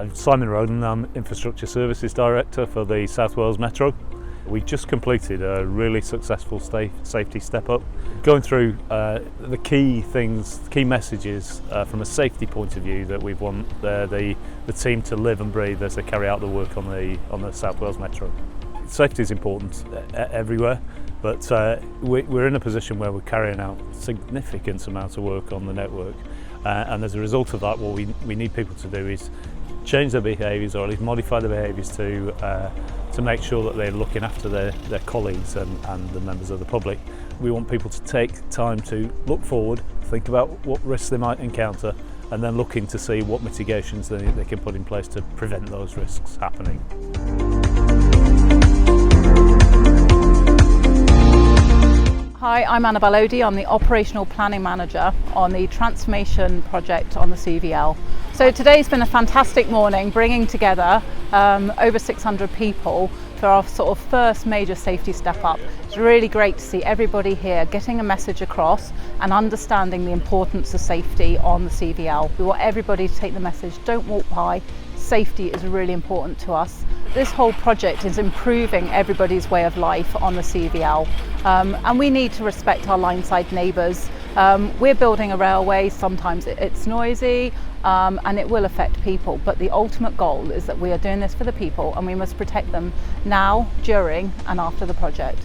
I'm Simon Roden, I'm Infrastructure Services Director for the South Wales Metro. We just completed a really successful safety step up, going through the key messages from a safety point of view that we want the team to live and breathe as they carry out the work on the South Wales Metro. Safety is important everywhere, but we're in a position where we're carrying out significant amounts of work on the network, and as a result of that, what we need people to do is change their behaviours, or at least modify their behaviours to make sure that they're looking after their colleagues and the members of the public. We want people to take time to look forward, think about what risks they might encounter, and then looking to see what mitigations they can put in place to prevent those risks happening. Hi, I'm Annabelle Odie. I'm the Operational Planning Manager on the Transformation Project on the CVL. So today's been a fantastic morning, bringing together over 600 people for our sort of first major safety step up. It's really great to see everybody here getting a message across and understanding the importance of safety on the CVL. We want everybody to take the message, don't walk by. Safety is really important to us. This whole project is improving everybody's way of life on the CVL, and we need to respect our line-side neighbours. We're building a railway, sometimes it's noisy and it will affect people, but the ultimate goal is that we are doing this for the people and we must protect them now, during and after the project.